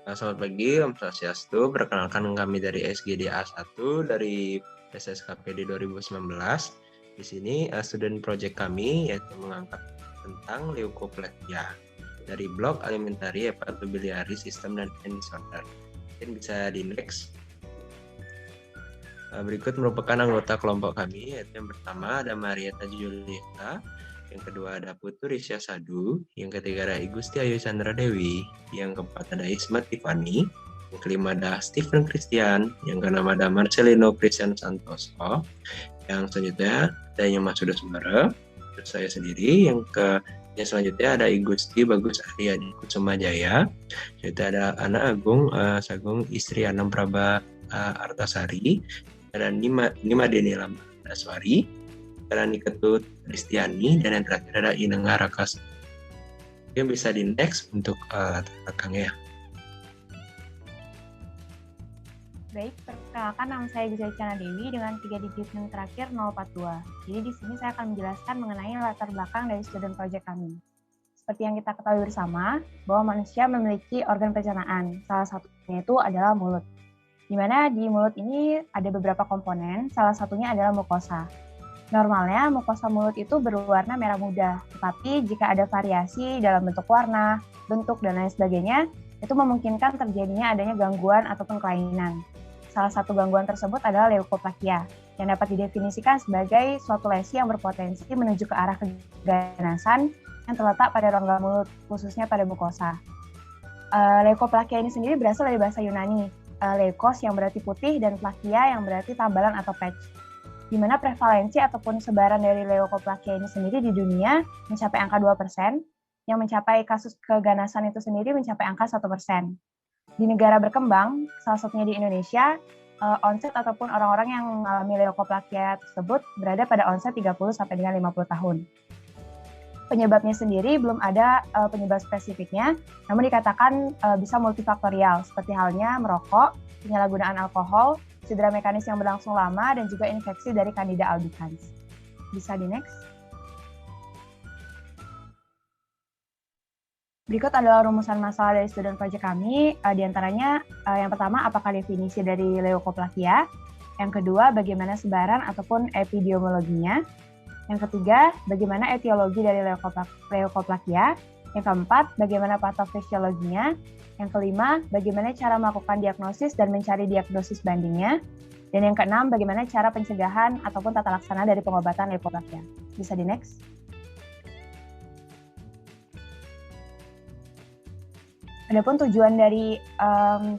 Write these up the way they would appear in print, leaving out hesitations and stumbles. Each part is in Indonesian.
Selamat pagi, Om Swastiastu. Perkenalkan kami dari SGDA 1 dari SSKPD 2019. Di sini student project kami yaitu mengangkat tentang leukoplegia dari blok alimentari hepatobiliary system dan disorder. Mungkin bisa di next. Berikut merupakan anggota kelompok kami, yaitu yang pertama ada Marieta Julieta, yang kedua ada Putu Risya Sadu, yang ketiga ada Igusti Ayu Chandra Dewi, yang keempat ada Isma Tiffany, yang kelima ada Stephen Christian, yang keenam ada Marcelino Christian Santoso, yang selanjutnya ada Nyoman Sudah Sembara, terus saya sendiri, yang selanjutnya ada Igusti Bagus Arya di Kusuma Jaya, yaitu ada Ana Agung Sagung istri Anam Praba Artasari, ada Nima Deni Lamandaswari, ada Niketut Kristiani, dan yang terakhir ada Inengah Rakas. Yang bisa di next untuk latar belakangnya. Baik, perkenalkan nama saya Gisela Cana Dewi dengan 3 digit yang terakhir 042. Jadi di sini saya akan menjelaskan mengenai latar belakang dari student project kami. Seperti yang kita ketahui bersama, bahwa manusia memiliki organ pencernaan. Salah satunya itu adalah mulut. Di mana di mulut ini ada beberapa komponen, salah satunya adalah mukosa. Normalnya mukosa mulut itu berwarna merah muda, tetapi jika ada variasi dalam bentuk warna, bentuk, dan lain sebagainya, itu memungkinkan terjadinya adanya gangguan ataupun kelainan. Salah satu gangguan tersebut adalah leukoplegia, yang dapat didefinisikan sebagai suatu lesi yang berpotensi menuju ke arah keganasan yang terletak pada rongga mulut, khususnya pada mukosa. Leukoplegia ini sendiri berasal dari bahasa Yunani, leukos yang berarti putih, dan plakia yang berarti tambalan atau patch. Di mana prevalensi ataupun sebaran dari leukoplegia ini sendiri di dunia mencapai angka 2%, yang mencapai kasus keganasan itu sendiri mencapai angka 1%. Di negara berkembang, salah satunya di Indonesia, onset ataupun orang-orang yang mengalami leukoplegia tersebut berada pada onset 30 sampai dengan 50 tahun. Penyebabnya sendiri belum ada penyebab spesifiknya, namun dikatakan bisa multifaktorial, seperti halnya merokok, penyalahgunaan alkohol, cedera mekanis yang berlangsung lama, dan juga infeksi dari Candida albicans. Bisa di next. Berikut adalah rumusan masalah dari student project kami. Di antaranya, yang pertama, apakah definisi dari leukoplegia? Yang kedua, bagaimana sebaran ataupun epidemiologinya? Yang ketiga, bagaimana etiologi dari leukoplegia? Yang keempat, bagaimana patofisiologinya? Yang kelima, bagaimana cara melakukan diagnosis dan mencari diagnosis bandingnya? Dan yang keenam, bagaimana cara pencegahan ataupun tata laksana dari pengobatan leukoplegia? Bisa di next. Adapun tujuan dari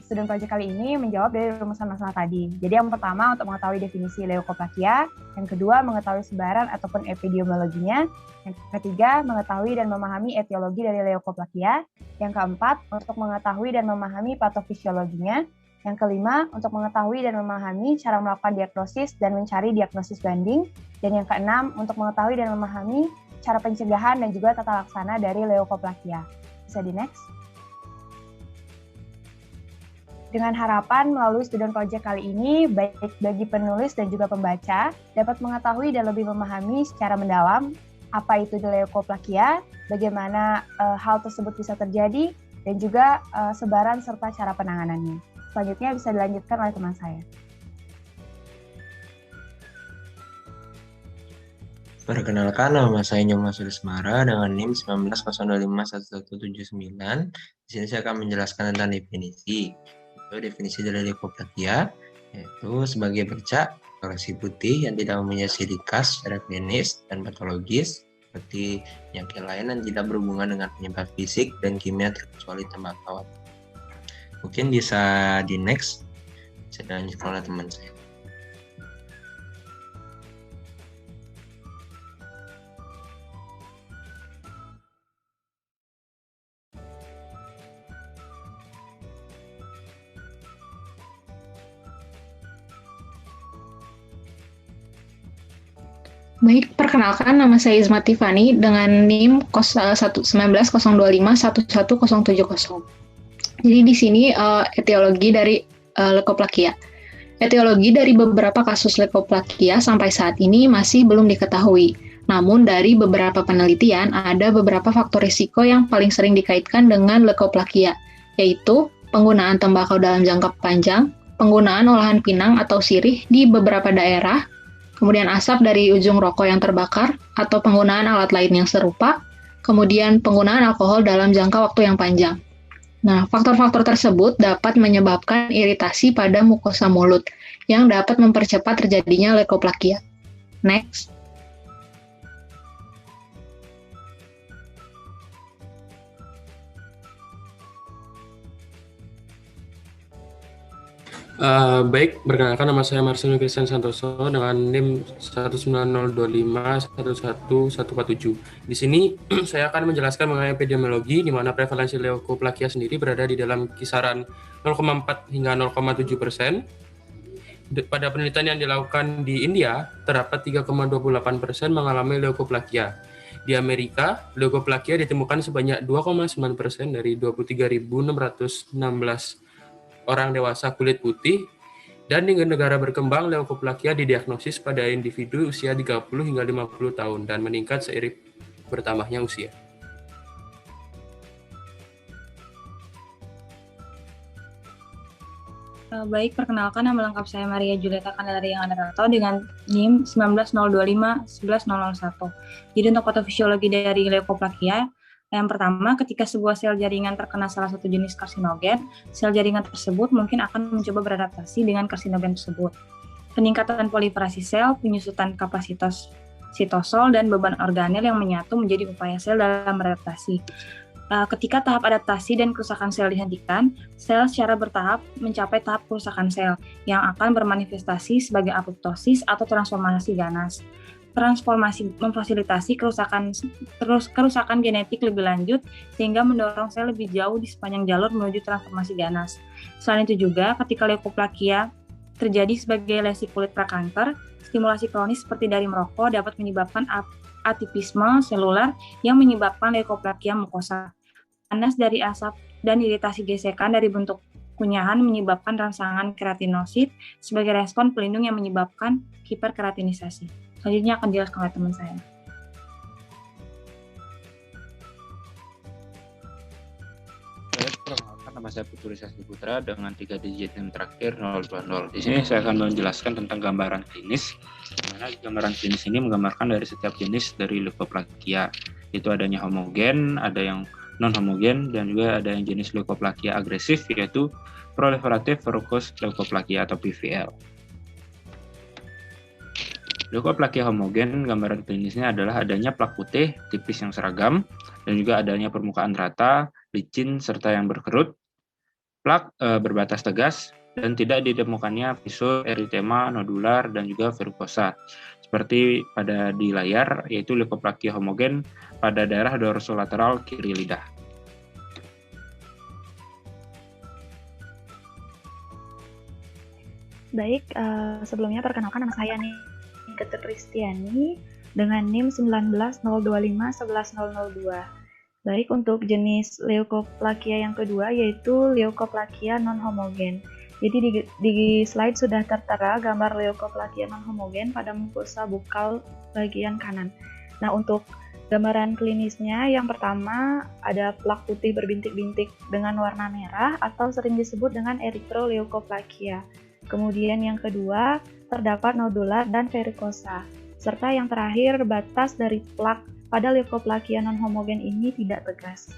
student project kali ini menjawab dari rumusan masalah tadi. Jadi yang pertama untuk mengetahui definisi leukoplegia, yang kedua mengetahui sebaran ataupun epidemiologinya, yang ketiga mengetahui dan memahami etiologi dari leukoplegia, yang keempat untuk mengetahui dan memahami patofisiologinya, yang kelima untuk mengetahui dan memahami cara melakukan diagnosis dan mencari diagnosis banding, dan yang keenam untuk mengetahui dan memahami cara pencegahan dan juga tata laksana dari leukoplegia. Bisa di next. Dengan harapan melalui student project kali ini, baik bagi penulis dan juga pembaca, dapat mengetahui dan lebih memahami secara mendalam apa itu leukoplegia, bagaimana hal tersebut bisa terjadi, dan juga sebaran serta cara penanganannya. Selanjutnya bisa dilanjutkan oleh teman saya. Perkenalkan, nama saya Nyoman Sudah Sembara dengan NIM 1902511179. Di sini saya akan menjelaskan tentang definisi. Definisi dari leukoplegia yaitu sebagai bercak lesi putih yang tidak mempunyai ciri khas secara klinis dan patologis seperti penyakit lain yang tidak berhubungan dengan penyebab fisik dan kimia terkecuali tembakau. Mungkin bisa di next, bisa dilanjutkan oleh teman saya. Baik, perkenalkan nama saya Isma Tiffany dengan NIM 19025111070. Jadi di sini etiologi dari leukoplegia. Etiologi dari beberapa kasus leukoplegia sampai saat ini masih belum diketahui. Namun dari beberapa penelitian ada beberapa faktor risiko yang paling sering dikaitkan dengan leukoplegia, yaitu penggunaan tembakau dalam jangka panjang, penggunaan olahan pinang atau sirih di beberapa daerah, kemudian asap dari ujung rokok yang terbakar, atau penggunaan alat lain yang serupa, kemudian penggunaan alkohol dalam jangka waktu yang panjang. Nah, faktor-faktor tersebut dapat menyebabkan iritasi pada mukosa mulut yang dapat mempercepat terjadinya leukoplakia. Next. Baik, perkenalkan nama saya Marcelino Christian Santoso dengan NIM 19025111147. Di sini saya akan menjelaskan mengenai epidemiologi di mana prevalensi leukoplakia sendiri berada di dalam kisaran 0,4 hingga 0,7%. Pada penelitian yang dilakukan di India, terdapat 3,28% mengalami leukoplakia. Di Amerika, leukoplakia ditemukan sebanyak 2,9% dari 23.616 orang dewasa kulit putih, dan di negara berkembang leukoplakia didiagnosis pada individu usia 30 hingga 50 tahun dan meningkat seiring bertambahnya usia. Baik, perkenalkan nama lengkap saya Maria Julieta Candelaria Andarato dengan NIM 190251101. Jadi untuk patofisiologi dari leukoplakia, yang pertama, ketika sebuah sel jaringan terkena salah satu jenis karsinogen, sel jaringan tersebut mungkin akan mencoba beradaptasi dengan karsinogen tersebut. Peningkatan proliferasi sel, penyusutan kapasitas sitosol, dan beban organel yang menyatu menjadi upaya sel dalam beradaptasi. Ketika tahap adaptasi dan kerusakan sel dihentikan, sel secara bertahap mencapai tahap kerusakan sel yang akan bermanifestasi sebagai apoptosis atau transformasi ganas. Transformasi memfasilitasi kerusakan genetik lebih lanjut sehingga mendorong sel lebih jauh di sepanjang jalur menuju transformasi ganas. Selain itu juga ketika leukoplakia terjadi sebagai lesi kulit prakanker, stimulasi kronis seperti dari merokok dapat menyebabkan atipisme seluler yang menyebabkan leukoplakia mukosa. Panas dari asap dan iritasi gesekan dari bentuk kunyahan menyebabkan rangsangan keratinosit sebagai respon pelindung yang menyebabkan hiperkeratinisasi. Selanjutnya akan dijelaskan oleh teman saya. Perkenalkan, nama saya Putu Rizky Putra dengan 3 digit NIM terakhir 020. Di sini saya akan menjelaskan tentang gambaran klinis. Di mana gambaran klinis ini menggambarkan dari setiap jenis dari leukoplakia. Itu adanya homogen, ada yang non-homogen, dan juga ada yang jenis leukoplakia agresif, yaitu proliferative verrucous leukoplakia atau PVL. Leukoplakia homogen, gambaran klinisnya adalah adanya plak putih tipis yang seragam, dan juga adanya permukaan rata, licin, serta yang berkerut. Plak berbatas tegas, dan tidak ditemukannya fisul, eritema, nodular, dan juga verrucosa. Seperti pada di layar, yaitu leukoplakia homogen pada daerah dorsolateral kiri lidah. Baik, sebelumnya perkenalkan nama saya nih, Ketur Kristiani dengan NIM 19025110002. Baik, untuk jenis leukoplakia yang kedua yaitu leukoplakia non-homogen. Jadi di slide sudah tertera gambar leukoplakia non-homogen pada mukosa bukal bagian kanan. Nah, untuk gambaran klinisnya yang pertama ada plak putih berbintik-bintik dengan warna merah atau sering disebut dengan eritroleukoplakia. Kemudian yang kedua, terdapat nodular dan verrucosa. Serta yang terakhir, batas dari plak pada leukoplakia non-homogen ini tidak tegas.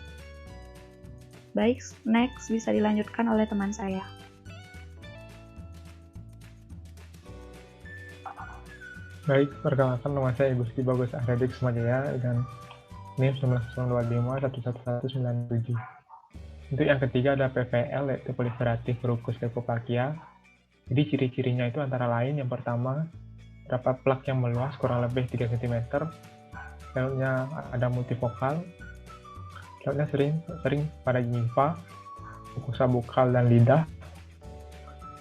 Baik, next bisa dilanjutkan oleh teman saya. Baik, perkenalkan nama saya Gusti Bagus Ahredik Sumajaya dengan NIM 19025111197. Untuk yang ketiga ada PVL, yaitu proliferative verrucous leukoplakia. Jadi ciri-cirinya itu antara lain yang pertama, terdapat plak yang meluas kurang lebih 3 cm, selnya ada multifokal, selnya sering pada limfa, mukosa bukal dan lidah,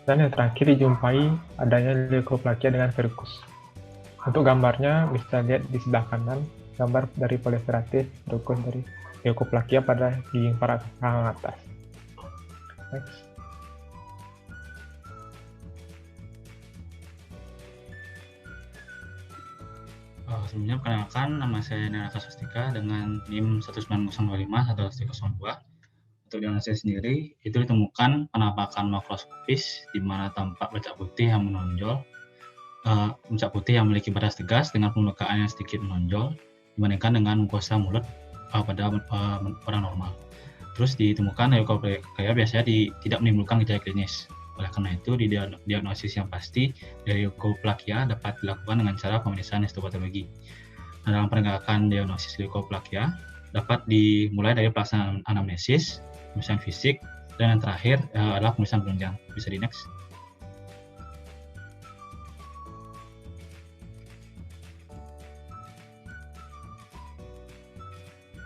dan yang terakhir dijumpai adanya leukoplakia dengan verrucous. Untuk gambarnya bisa lihat di sebelah kanan, gambar dari proliferative verrucous dari leukoplakia pada gigi paha atas. Next. Sebelumnya perkenalkan nama saya Neraka Swastika dengan NIM 190251102. untuk diagnosis sendiri itu ditemukan penampakan makroskopis di mana tampak bercak putih yang menonjol, bercak putih yang memiliki batas tegas dengan permukaan yang sedikit menonjol dibandingkan dengan mukosa mulut pada orang normal. Terus ditemukan leukoplakia biasanya tidak menimbulkan gejala klinis. Oleh karena itu, di diagnosis yang pasti dari leukoplakia dapat dilakukan dengan cara pemeriksaan histopatologi. Nah, dalam penegakan diagnosis leukoplakia dapat dimulai dari pelaksanaan anamnesis, pemeriksaan fisik, dan yang terakhir adalah pemeriksaan penunjang. Bisa di next.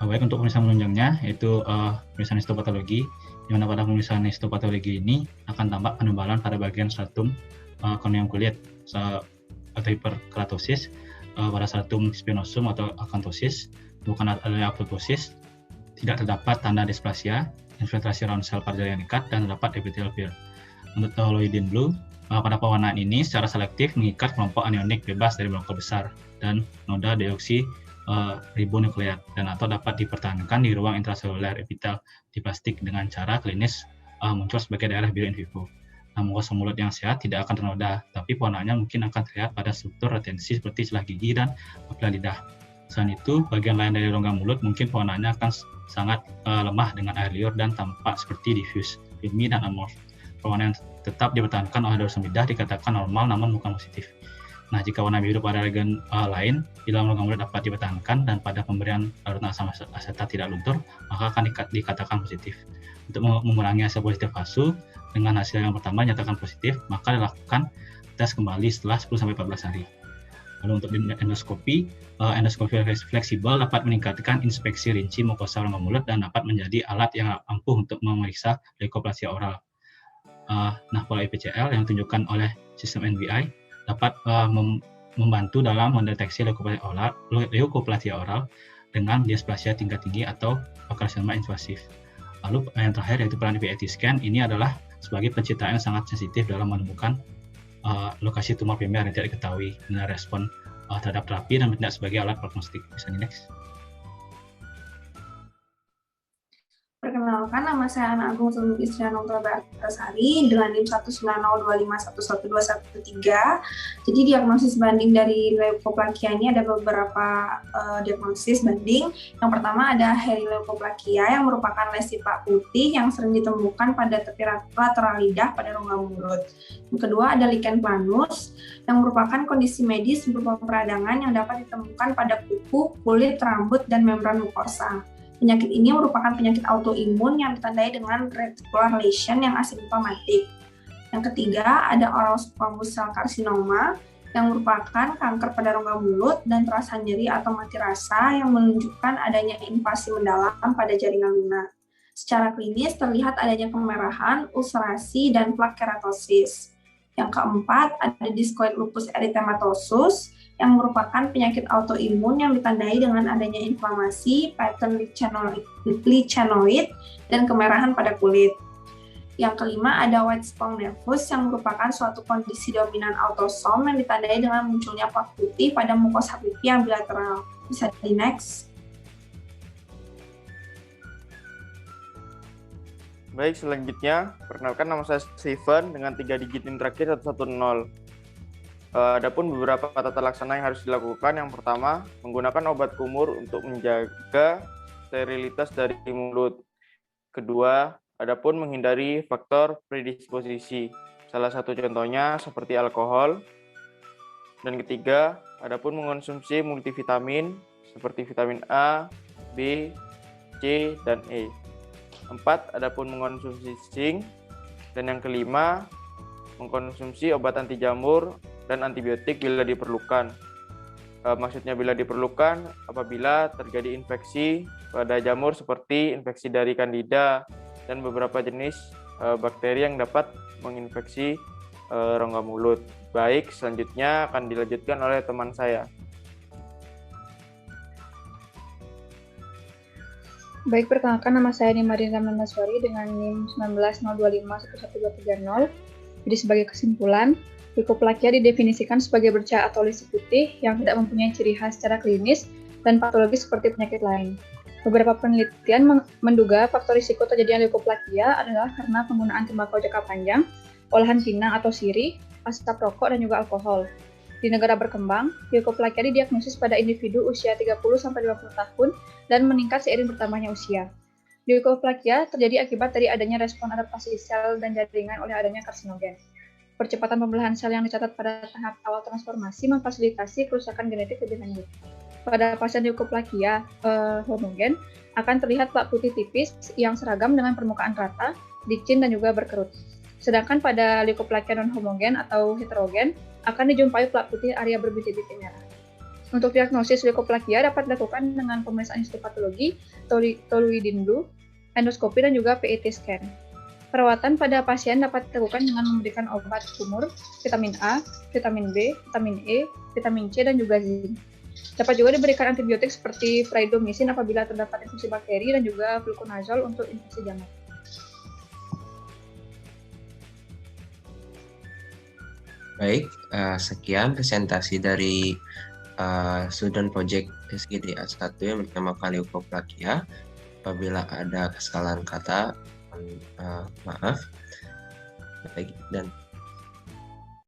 Baik, untuk pemeriksaan penunjangnya yaitu pemeriksaan histopatologi, di mana pada pemeriksaan histopatologi ini akan tampak penebalan pada bagian stratum corneum kulit atau hiperkeratosis, pada stratum spinosum atau akantosis, bukan adanya apoptosis, tidak terdapat tanda displasia, infiltrasi round cell partial yang dekat, dan terdapat epithelial field. Untuk toluidin blue, pada pewarnaan ini secara selektif mengikat kelompok anionik bebas dari molekul besar dan noda deoksi ribonukleat, dan atau dapat dipertahankan di ruang intraseluler epitel di plastik dengan cara klinis muncul sebagai daerah biru in vivo. Nah, mukosa mulut yang sehat tidak akan ternoda, tapi pewarnaannya mungkin akan terlihat pada struktur retensi seperti celah gigi dan papila lidah. Selain itu, bagian lain dari rongga mulut mungkin pewarnaannya akan sangat lemah dengan air liur dan tampak seperti diffuse, filmy, dan amorph. Pewarna yang tetap dipertahankan oleh dorsum lidah dikatakan normal namun bukan positif. Nah, jika warna biru pada regen lain di dalam rongga mulut dapat dipertahankan dan pada pemberian larutan asam asetat tidak luntur, maka akan dikatakan positif. Untuk mengurangi hasil positif palsu, dengan hasil yang pertama nyatakan positif, maka dilakukan tes kembali setelah 10-14 hari. Lalu untuk endoskopi fleksibel dapat meningkatkan inspeksi rinci mukosa rongga mulut dan dapat menjadi alat yang ampuh untuk memeriksa leukoplakia oral. Nah, pola IPCL yang ditunjukkan oleh sistem NBI dapat membantu dalam mendeteksi leukoplakia oral dengan displasia tingkat tinggi atau karsinoma invasif. Lalu yang terakhir yaitu peran PET scan, ini adalah sebagai penciptaan yang sangat sensitif dalam menemukan lokasi tumor primer yang tidak diketahui dengan respon terhadap terapi dan tidak sebagai alat prognostik. Bisa di next. Perkenalkan, nama saya Ana Agung Sulmi Istrianong Prabatasari dengan NIM 19025112113. Jadi diagnosis banding dari leukoplakia ini ada beberapa diagnosis banding. Yang pertama ada hairy leukoplakia yang merupakan lesi plak putih yang sering ditemukan pada tepi lateral lidah pada rongga mulut. Yang kedua ada lichen planus yang merupakan kondisi medis berupa peradangan yang dapat ditemukan pada kuku, kulit, rambut, dan membran mukosa. Penyakit ini merupakan penyakit autoimun yang ditandai dengan reticular lesion yang asimptomatik. Yang ketiga, ada oral squamous cell carcinoma yang merupakan kanker pada rongga mulut dan terasa nyeri atau mati rasa yang menunjukkan adanya invasi mendalam pada jaringan lunak. Secara klinis terlihat adanya kemerahan, ulcerasi, dan plak keratosis. Yang keempat, ada discoid lupus erythematosus yang merupakan penyakit autoimun yang ditandai dengan adanya inflamasi, pattern lichenoid, dan kemerahan pada kulit. Yang kelima ada white spot nevus yang merupakan suatu kondisi dominan autosom yang ditandai dengan munculnya plak putih pada mukosa pipi yang bilateral. Bisa di next. Baik, selanjutnya perkenalkan nama saya Steven dengan 3 digit NIM terakhir 110. Adapun beberapa tata laksana yang harus dilakukan. Yang pertama, menggunakan obat kumur untuk menjaga sterilitas dari mulut. Kedua, adapun menghindari faktor predisposisi. Salah satu contohnya seperti alkohol. Dan ketiga, adapun mengonsumsi multivitamin seperti vitamin A, B, C, dan E. 4, adapun mengonsumsi zinc. Dan yang kelima, mengkonsumsi obat anti jamur dan antibiotik bila diperlukan. Maksudnya bila diperlukan apabila terjadi infeksi pada jamur seperti infeksi dari Candida dan beberapa jenis bakteri yang dapat menginfeksi rongga mulut. Baik, selanjutnya akan dilanjutkan oleh teman saya. Baik, perkenalkan nama saya Nimadin Ramanaswari dengan NIM 190251130. Jadi sebagai kesimpulan, leukoplakia didefinisikan sebagai bercak atau lesi putih yang tidak mempunyai ciri khas secara klinis dan patologis seperti penyakit lain. Beberapa penelitian menduga faktor risiko terjadinya leukoplakia adalah karena penggunaan tembakau jangka panjang, olahan pinang atau sirih, asap rokok, dan juga alkohol. Di negara berkembang, leukoplakia didiagnosis pada individu usia 30-50 tahun dan meningkat seiring bertambahnya usia. Leukoplakia terjadi akibat dari adanya respon adaptasi sel dan jaringan oleh adanya karsinogen. Percepatan pembelahan sel yang dicatat pada tahap awal transformasi memfasilitasi kerusakan genetik lebih lanjut. Pada pasien leukoplakia homogen akan terlihat plak putih tipis yang seragam dengan permukaan rata, licin, dan juga berkerut. Sedangkan pada leukoplakia non-homogen atau heterogen akan dijumpai plak putih area berbintik-bintik merah. Untuk diagnosis leukoplakia dapat dilakukan dengan pemeriksaan histopatologi, toluidin blue, endoskopi, dan juga PET scan. Perawatan pada pasien dapat dilakukan dengan memberikan obat kumur, vitamin A, vitamin B, vitamin E, vitamin C, dan juga zinc. Dapat juga diberikan antibiotik seperti fluidomycin apabila terdapat infeksi bakteri dan juga fluconazole untuk infeksi jamur. Baik, sekian presentasi dari student project SGDA 1 yang bertemakan leukoplakia. Apabila ada kesalahan kata, maaf. Baik, dan